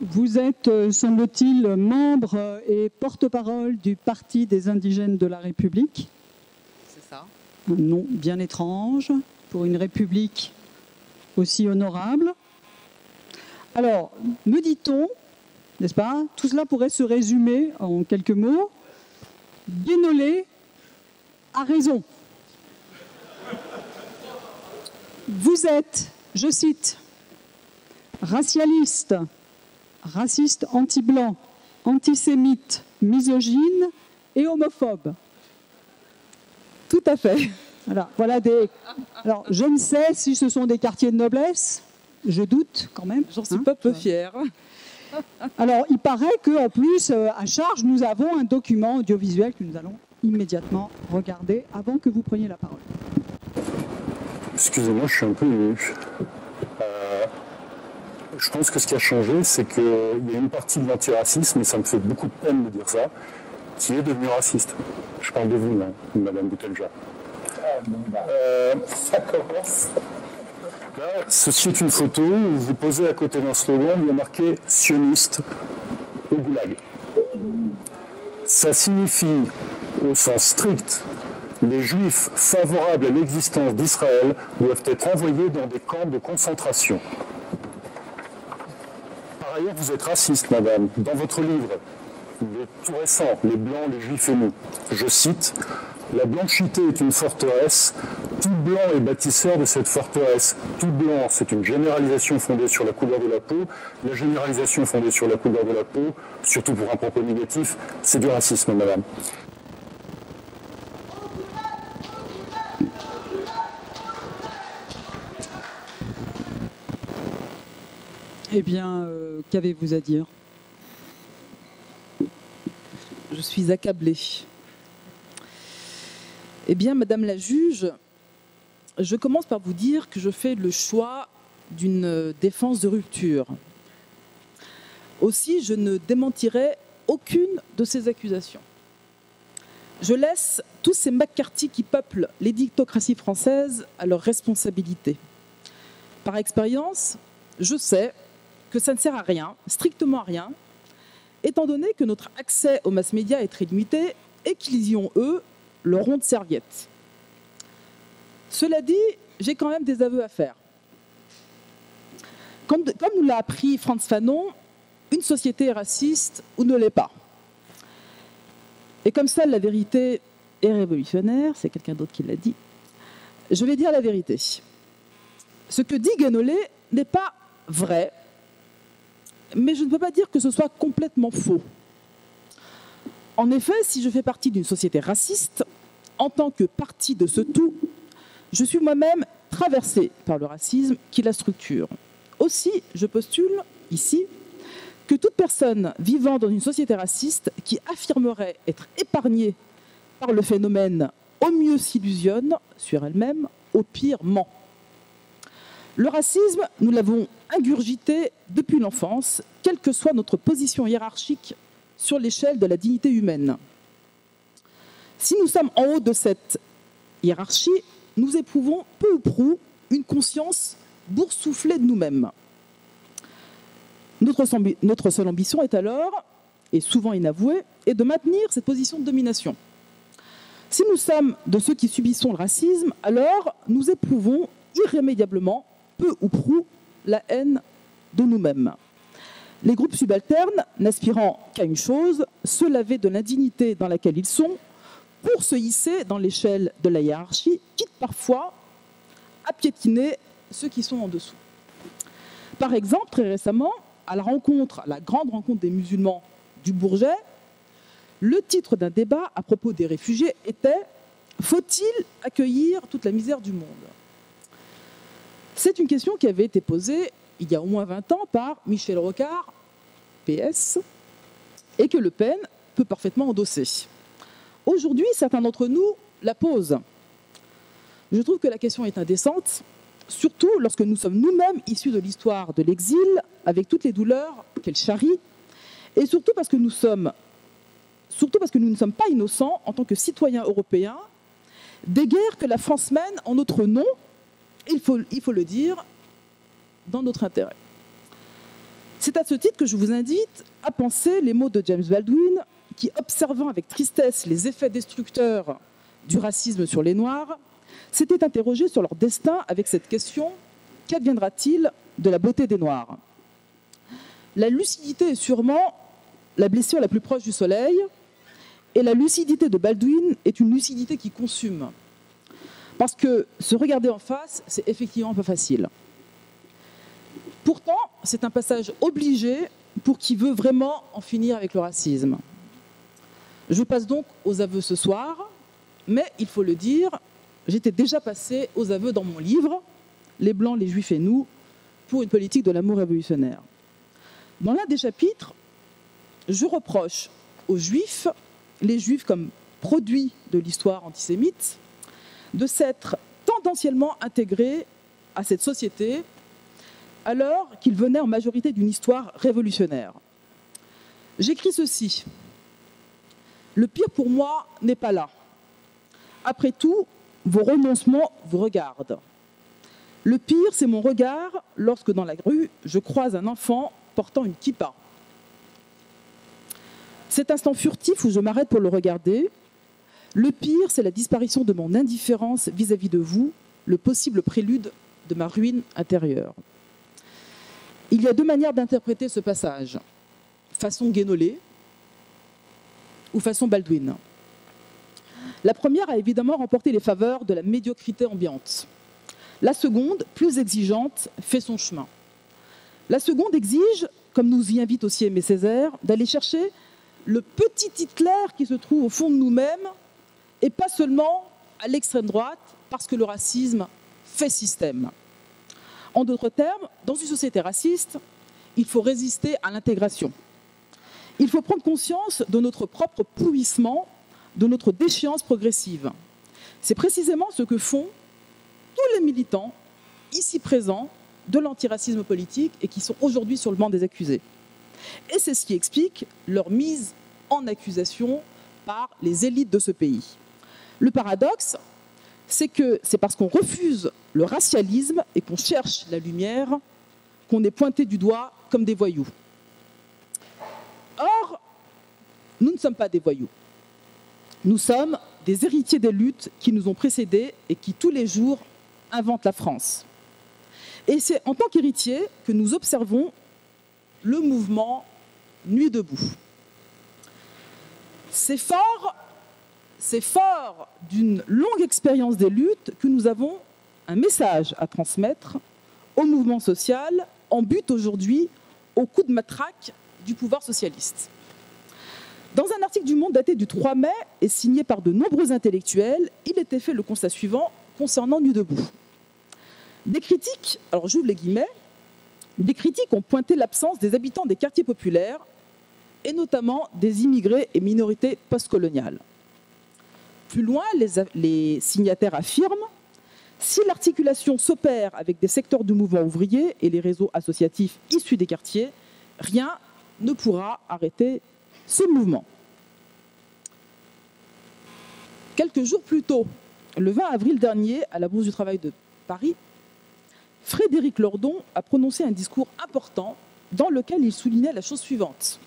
vous êtes, semble-t-il, membre et porte-parole du Parti des indigènes de la République. C'est ça. Un nom bien étrange pour une république aussi honorable. Alors, me dit-on, n'est-ce pas, tout cela pourrait se résumer en quelques mots. Guénolé a raison. Vous êtes, je cite, racialiste, raciste anti-blanc, antisémite, misogyne et homophobe. Tout à fait. Voilà des... Alors, je ne sais si ce sont des quartiers de noblesse, je doute quand même. J'en suis pas peu fière. Alors, il paraît qu'en plus, à charge, nous avons un document audiovisuel que nous allons immédiatement regarder avant que vous preniez la parole. Excusez-moi, je suis un peu ému. Je pense que ce qui a changé, c'est qu'il y a une partie de l'antiracisme, et ça me fait beaucoup de peine de dire ça, qui est devenue raciste. Je parle de vous, là, Madame Boutelja. Ça commence. Là, ceci est une photo où vous posez à côté d'un slogan, il y a marqué « sioniste au goulag ». Ça signifie, au sens strict, les Juifs favorables à l'existence d'Israël doivent être envoyés dans des camps de concentration. Par ailleurs, vous êtes raciste, madame. Dans votre livre, tout récent, Les Blancs, les Juifs et nous, je cite, « La blanchité est une forteresse, tout blanc est bâtisseur de cette forteresse. Tout blanc, c'est une généralisation fondée sur la couleur de la peau. La généralisation fondée sur la couleur de la peau, surtout pour un propos négatif, c'est du racisme, madame. » Eh bien, qu'avez-vous à dire? Je suis accablée. Eh bien, Madame la juge, je commence par vous dire que je fais le choix d'une défense de rupture. Aussi, je ne démentirai aucune de ces accusations. Je laisse tous ces McCarthy qui peuplent l'édictocratie française à leur responsabilité. Par expérience, je sais que ça ne sert à rien, strictement à rien, étant donné que notre accès aux mass-médias est très limité et qu'ils y ont, eux, leur ronde serviette. Cela dit, j'ai quand même des aveux à faire. Comme nous l'a appris Frantz Fanon, une société est raciste ou ne l'est pas. Et comme ça, la vérité est révolutionnaire, c'est quelqu'un d'autre qui l'a dit, je vais dire la vérité. Ce que dit Guénolé n'est pas vrai, mais je ne peux pas dire que ce soit complètement faux. En effet, si je fais partie d'une société raciste, en tant que partie de ce tout, je suis moi-même traversée par le racisme qui la structure. Aussi, je postule ici que toute personne vivant dans une société raciste qui affirmerait être épargnée par le phénomène au mieux s'illusionne sur elle-même, au pire ment. Le racisme, nous l'avons ingurgité depuis l'enfance, quelle que soit notre position hiérarchique sur l'échelle de la dignité humaine. Si nous sommes en haut de cette hiérarchie, nous éprouvons peu ou prou une conscience boursouflée de nous-mêmes. Notre seule ambition est alors, et souvent inavouée, est de maintenir cette position de domination. Si nous sommes de ceux qui subissons le racisme, alors nous éprouvons irrémédiablement, peu ou prou, la haine de nous-mêmes. Les groupes subalternes, n'aspirant qu'à une chose, se laver de l'indignité dans laquelle ils sont pour se hisser dans l'échelle de la hiérarchie, quitte parfois à piétiner ceux qui sont en dessous. Par exemple, très récemment, à la grande rencontre des musulmans du Bourget, le titre d'un débat à propos des réfugiés était « Faut-il accueillir toute la misère du monde ?» C'est une question qui avait été posée il y a au moins 20 ans par Michel Rocard, PS, et que Le Pen peut parfaitement endosser. Aujourd'hui, certains d'entre nous la posent. Je trouve que la question est indécente, surtout lorsque nous sommes nous-mêmes issus de l'histoire de l'exil, avec toutes les douleurs qu'elle charrie, et surtout parce que nous ne sommes pas innocents en tant que citoyens européens des guerres que la France mène en notre nom, il faut le dire, dans notre intérêt. C'est à ce titre que je vous invite à penser les mots de James Baldwin, qui, observant avec tristesse les effets destructeurs du racisme sur les Noirs, s'était interrogé sur leur destin avec cette question: qu'adviendra-t-il de la beauté des Noirs? La lucidité est sûrement la blessure la plus proche du soleil, et la lucidité de Baldwin est une lucidité qui consume. Parce que se regarder en face, c'est effectivement pas facile. Pourtant, c'est un passage obligé pour qui veut vraiment en finir avec le racisme. Je passe donc aux aveux ce soir, mais il faut le dire, j'étais déjà passé aux aveux dans mon livre « Les Blancs, les Juifs et nous, pour une politique de l'amour révolutionnaire ». Dans l'un des chapitres, je reproche aux Juifs, les Juifs comme produits de l'histoire antisémite, de s'être tendanciellement intégrés à cette société alors qu'ils venaient en majorité d'une histoire révolutionnaire. J'écris ceci: le pire pour moi n'est pas là. Après tout, vos renoncements vous regardent. Le pire, c'est mon regard lorsque dans la rue, je croise un enfant portant une kippa. Cet instant furtif où je m'arrête pour le regarder, le pire, c'est la disparition de mon indifférence vis-à-vis de vous, le possible prélude de ma ruine intérieure. Il y a deux manières d'interpréter ce passage, façon Guénolé ou façon Baldwin. La première a évidemment remporté les faveurs de la médiocrité ambiante. La seconde, plus exigeante, fait son chemin. La seconde exige, comme nous y invite aussi Aimé Césaire, d'aller chercher le petit Hitler qui se trouve au fond de nous-mêmes et pas seulement à l'extrême droite, parce que le racisme fait système. En d'autres termes, dans une société raciste, il faut résister à l'intégration. Il faut prendre conscience de notre propre pourrissement, de notre déchéance progressive. C'est précisément ce que font tous les militants ici présents de l'antiracisme politique et qui sont aujourd'hui sur le banc des accusés. Et c'est ce qui explique leur mise en accusation par les élites de ce pays. Le paradoxe, c'est que c'est parce qu'on refuse le racialisme et qu'on cherche la lumière qu'on est pointé du doigt comme des voyous. Or, nous ne sommes pas des voyous. Nous sommes des héritiers des luttes qui nous ont précédés et qui, tous les jours, inventent la France. Et c'est en tant qu'héritiers que nous observons le mouvement Nuit debout. C'est fort d'une longue expérience des luttes que nous avons un message à transmettre au mouvement social en but aujourd'hui au coup de matraque du pouvoir socialiste. Dans un article du Monde daté du 3 mai et signé par de nombreux intellectuels, il était fait le constat suivant concernant Nuit debout. Des critiques, alors j'ouvre les guillemets, des critiques ont pointé l'absence des habitants des quartiers populaires et notamment des immigrés et minorités postcoloniales. Plus loin, les signataires affirment: si l'articulation s'opère avec des secteurs du mouvement ouvrier et les réseaux associatifs issus des quartiers, rien ne pourra arrêter ce mouvement. Quelques jours plus tôt, le 20 avril dernier, à la Bourse du Travail de Paris, Frédéric Lordon a prononcé un discours important dans lequel il soulignait la chose suivante.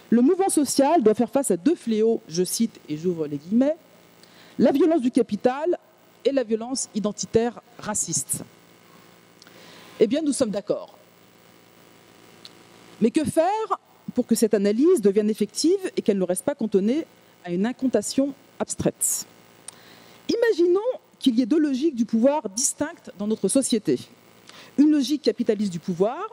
Le mouvement social doit faire face à deux fléaux, je cite et j'ouvre les guillemets, la violence du capital et la violence identitaire raciste. Eh bien, nous sommes d'accord. Mais que faire pour que cette analyse devienne effective et qu'elle ne reste pas cantonnée à une incantation abstraite? Imaginons qu'il y ait deux logiques du pouvoir distinctes dans notre société. Une logique capitaliste du pouvoir,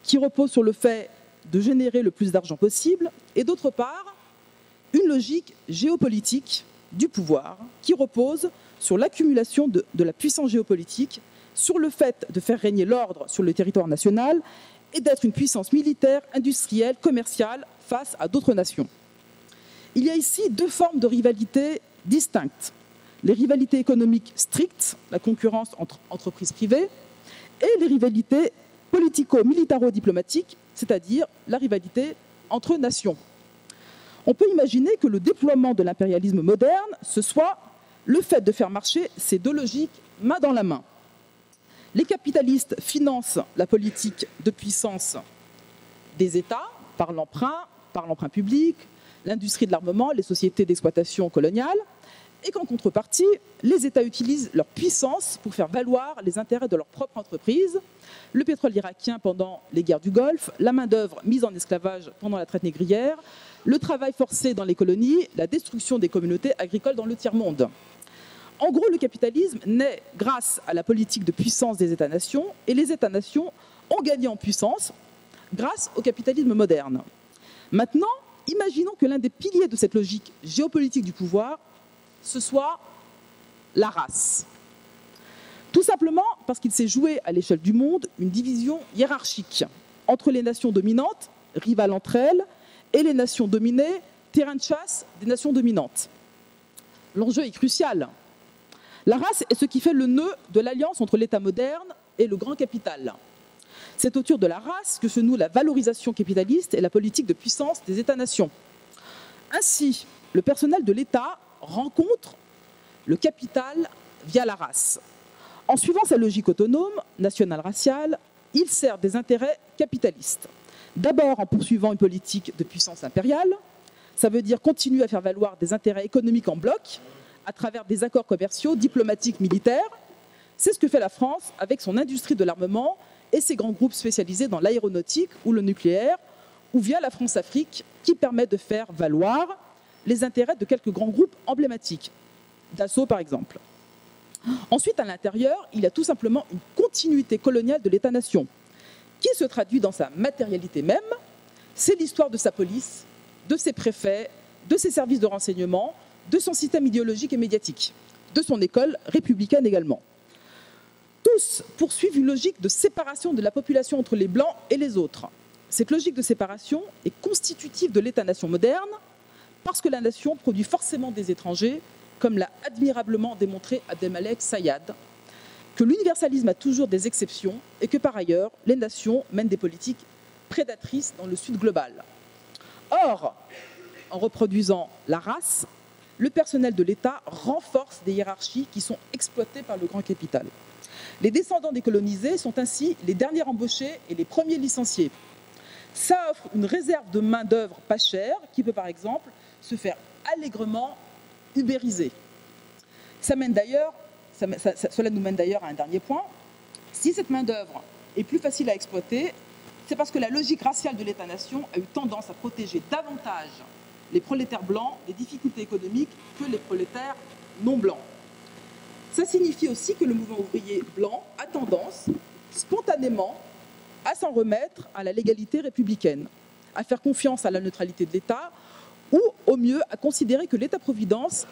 qui repose sur le fait de générer le plus d'argent possible, et d'autre part, une logique géopolitique du pouvoir, qui repose sur l'accumulation de la puissance géopolitique, sur le fait de faire régner l'ordre sur le territoire national et d'être une puissance militaire, industrielle, commerciale face à d'autres nations. Il y a ici deux formes de rivalité distinctes. Les rivalités économiques strictes, la concurrence entre entreprises privées, et les rivalités politico-militaro-diplomatiques, c'est-à-dire la rivalité entre nations. On peut imaginer que le déploiement de l'impérialisme moderne, ce soit le fait de faire marcher ces deux logiques main dans la main. Les capitalistes financent la politique de puissance des États par l'emprunt public, l'industrie de l'armement, les sociétés d'exploitation coloniale, et qu'en contrepartie, les États utilisent leur puissance pour faire valoir les intérêts de leur propre entreprise, le pétrole irakien pendant les guerres du Golfe, la main-d'œuvre mise en esclavage pendant la traite négrière, le travail forcé dans les colonies, la destruction des communautés agricoles dans le tiers-monde. En gros, le capitalisme naît grâce à la politique de puissance des États-nations, et les États-nations ont gagné en puissance grâce au capitalisme moderne. Maintenant, imaginons que l'un des piliers de cette logique géopolitique du pouvoir, ce soit la race. Tout simplement parce qu'il s'est joué à l'échelle du monde une division hiérarchique entre les nations dominantes, rivales entre elles, et les nations dominées, terrain de chasse des nations dominantes. L'enjeu est crucial. La race est ce qui fait le nœud de l'alliance entre l'État moderne et le grand capital. C'est autour de la race que se noue la valorisation capitaliste et la politique de puissance des États-nations. Ainsi, le personnel de l'État rencontre le capital via la race. En suivant sa logique autonome, nationale-raciale, il sert des intérêts capitalistes. D'abord en poursuivant une politique de puissance impériale, ça veut dire continuer à faire valoir des intérêts économiques en bloc à travers des accords commerciaux, diplomatiques, militaires. C'est ce que fait la France avec son industrie de l'armement et ses grands groupes spécialisés dans l'aéronautique ou le nucléaire, ou via la France-Afrique qui permet de faire valoir les intérêts de quelques grands groupes emblématiques, Dassault par exemple. Ensuite, à l'intérieur, il y a tout simplement une continuité coloniale de l'État-nation qui se traduit dans sa matérialité même. C'est l'histoire de sa police, de ses préfets, de ses services de renseignement, de son système idéologique et médiatique, de son école républicaine également. Tous poursuivent une logique de séparation de la population entre les Blancs et les autres. Cette logique de séparation est constitutive de l'État-nation moderne parce que la nation produit forcément des étrangers, comme l'a admirablement démontré Abdelmalek Sayad, que l'universalisme a toujours des exceptions et que par ailleurs, les nations mènent des politiques prédatrices dans le sud global. Or, en reproduisant la race, le personnel de l'État renforce des hiérarchies qui sont exploitées par le grand capital. Les descendants des colonisés sont ainsi les derniers embauchés et les premiers licenciés. Ça offre une réserve de main-d'œuvre pas chère qui peut par exemple se faire allègrement ubériser. Cela nous mène d'ailleurs à un dernier point. Si cette main-d'œuvre est plus facile à exploiter, c'est parce que la logique raciale de l'État-nation a eu tendance à protéger davantage les prolétaires blancs des difficultés économiques que les prolétaires non blancs. Ça signifie aussi que le mouvement ouvrier blanc a tendance, spontanément, à s'en remettre à la légalité républicaine, à faire confiance à la neutralité de l'État, ou au mieux à considérer que l'État-providence,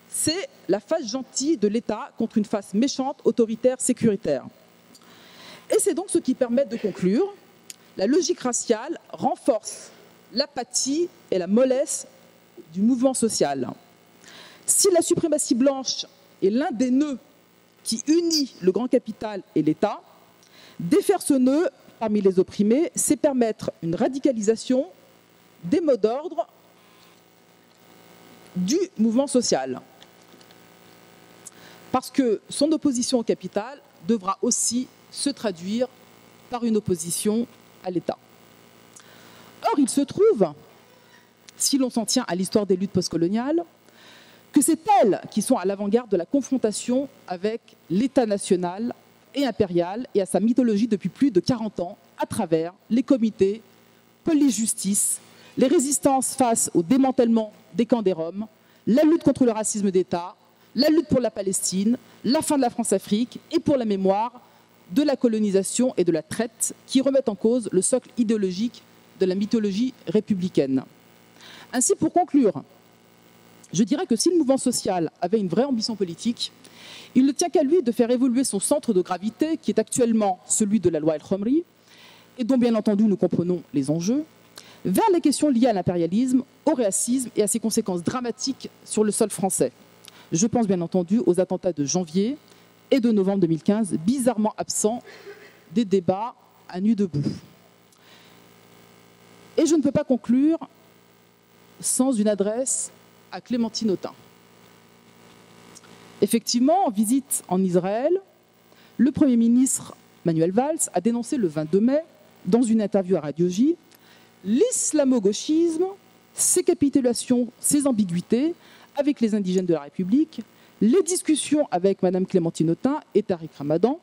c'est la face gentille de l'État contre une face méchante, autoritaire, sécuritaire. Et c'est donc ce qui permet de conclure, la logique raciale renforce l'apathie et la mollesse du mouvement social. Si la suprématie blanche est l'un des nœuds qui unit le grand capital et l'État, défaire ce nœud parmi les opprimés, c'est permettre une radicalisation des mots d'ordre du mouvement social. Parce que son opposition au capital devra aussi se traduire par une opposition à l'État. Or, il se trouve, si l'on s'en tient à l'histoire des luttes postcoloniales, que c'est elles qui sont à l'avant-garde de la confrontation avec l'État national et impérial et à sa mythologie depuis plus de 40 ans à travers les comités, police-justice, les résistances face au démantèlement des camps des Roms, la lutte contre le racisme d'État, la lutte pour la Palestine, la fin de la France-Afrique et pour la mémoire de la colonisation et de la traite qui remettent en cause le socle idéologique de la mythologie républicaine. Ainsi, pour conclure, je dirais que si le mouvement social avait une vraie ambition politique, il ne tient qu'à lui de faire évoluer son centre de gravité, qui est actuellement celui de la loi El Khomri, et dont bien entendu nous comprenons les enjeux, vers les questions liées à l'impérialisme, au racisme et à ses conséquences dramatiques sur le sol français. Je pense bien entendu aux attentats de janvier et de novembre 2015, bizarrement absents des débats à nu debout. Et je ne peux pas conclure sans une adresse à Clémentine Autain. Effectivement, en visite en Israël, le Premier ministre Manuel Valls a dénoncé le 22 mai, dans une interview à Radio J, l'islamo-gauchisme, ses capitulations, ses ambiguïtés avec les indigènes de la République, les discussions avec Mme Clémentine Autain et Tariq Ramadan,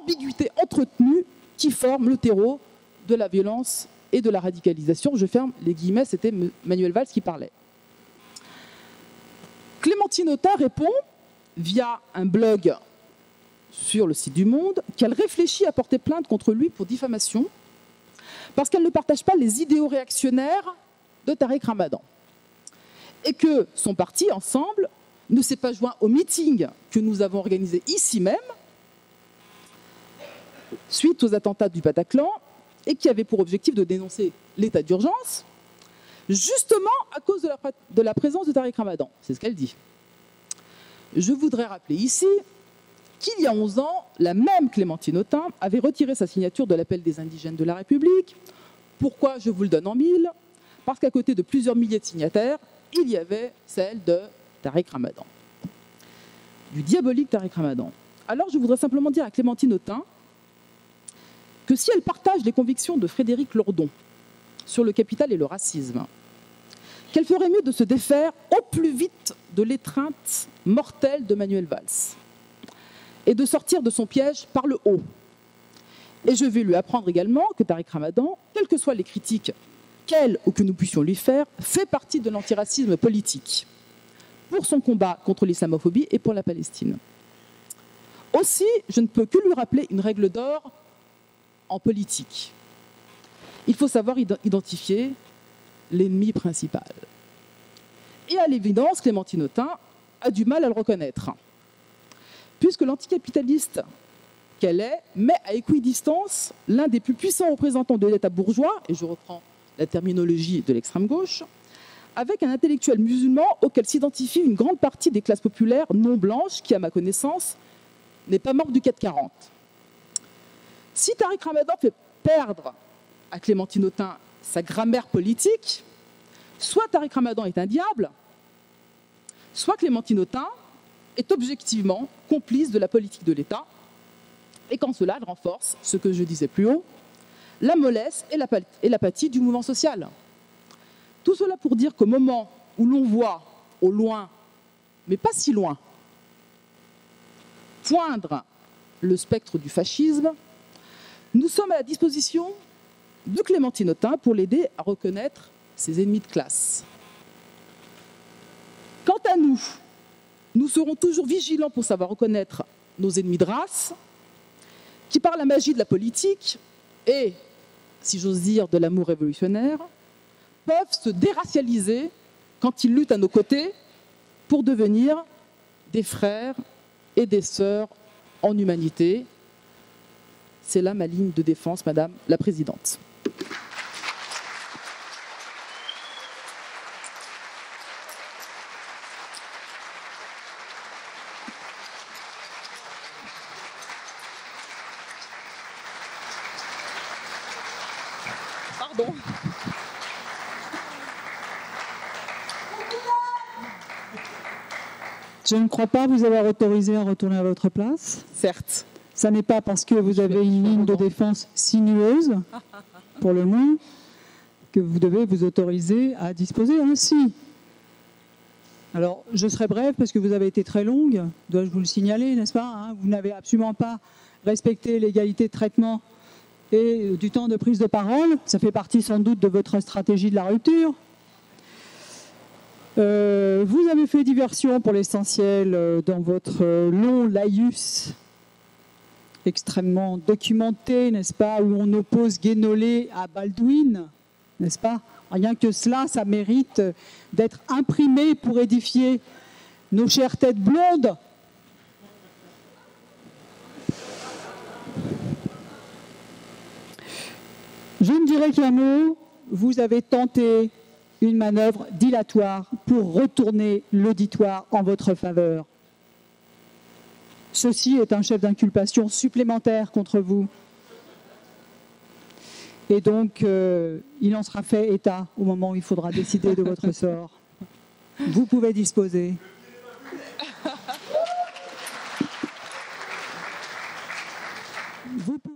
ambiguïtés entretenues qui forment le terreau de la violence et de la radicalisation. Je ferme les guillemets, c'était Manuel Valls qui parlait. Clémentine Autain répond, via un blog sur le site du Monde, qu'elle réfléchit à porter plainte contre lui pour diffamation parce qu'elle ne partage pas les idéaux réactionnaires de Tariq Ramadan et que son parti, Ensemble, ne s'est pas joint au meeting que nous avons organisé ici même suite aux attentats du Bataclan et qui avait pour objectif de dénoncer l'état d'urgence justement à cause de la présence de Tariq Ramadan. C'est ce qu'elle dit. Je voudrais rappeler ici qu'il y a 11 ans, la même Clémentine Autain avait retiré sa signature de l'appel des indigènes de la République. Pourquoi je vous le donne en mille? Parce qu'à côté de plusieurs milliers de signataires, il y avait celle de Tariq Ramadan, du diabolique Tariq Ramadan. Alors je voudrais simplement dire à Clémentine Autain que si elle partage les convictions de Frédéric Lordon sur le capital et le racisme, qu'elle ferait mieux de se défaire au plus vite de l'étreinte mortelle de Manuel Valls et de sortir de son piège par le haut. Et je vais lui apprendre également que Tariq Ramadan, quelles que soient les critiques qu'elle ou que nous puissions lui faire, fait partie de l'antiracisme politique pour son combat contre l'islamophobie et pour la Palestine. Aussi, je ne peux que lui rappeler une règle d'or en politique. Il faut savoir identifier l'ennemi principal. Et à l'évidence, Clémentine Autain a du mal à le reconnaître, puisque l'anticapitaliste qu'elle est met à équidistance l'un des plus puissants représentants de l'État bourgeois, et je reprends la terminologie de l'extrême gauche, avec un intellectuel musulman auquel s'identifie une grande partie des classes populaires non blanches qui, à ma connaissance, n'est pas membre du 440. Si Tariq Ramadan fait perdre à Clémentine Autain sa grammaire politique, soit Tariq Ramadan est un diable, soit Clémentine Autain est objectivement complice de la politique de l'État, et qu'en cela, elle renforce ce que je disais plus haut, la mollesse et l'apathie du mouvement social. Tout cela pour dire qu'au moment où l'on voit au loin, mais pas si loin, poindre le spectre du fascisme, nous sommes à la disposition de Clémentine Autain pour l'aider à reconnaître ses ennemis de classe. Quant à nous, nous serons toujours vigilants pour savoir reconnaître nos ennemis de race, qui par la magie de la politique et, si j'ose dire, de l'amour révolutionnaire, peuvent se déracialiser quand ils luttent à nos côtés pour devenir des frères et des sœurs en humanité. C'est là ma ligne de défense, Madame la Présidente. Pardon. Je ne crois pas vous avoir autorisé à retourner à votre place. Certes. Ça n'est pas parce que vous avez une ligne de défense sinueuse, pour le moins, que vous devez vous autoriser à disposer ainsi. Alors, je serai brève parce que vous avez été très longue, dois-je vous le signaler, n'est-ce pas, hein? Vous n'avez absolument pas respecté l'égalité de traitement et du temps de prise de parole. Ça fait partie sans doute de votre stratégie de la rupture. Vous avez fait diversion pour l'essentiel dans votre long laïus extrêmement documenté, n'est-ce pas, où on oppose Guénolé à Baldwin, n'est-ce pas? Rien que cela, ça mérite d'être imprimé pour édifier nos chères têtes blondes. Je me dirais qu'un mot, vous avez tenté une manœuvre dilatoire pour retourner l'auditoire en votre faveur. Ceci est un chef d'inculpation supplémentaire contre vous. Et donc, il en sera fait état au moment où il faudra décider de votre sort. Vous pouvez disposer. Vous pouvez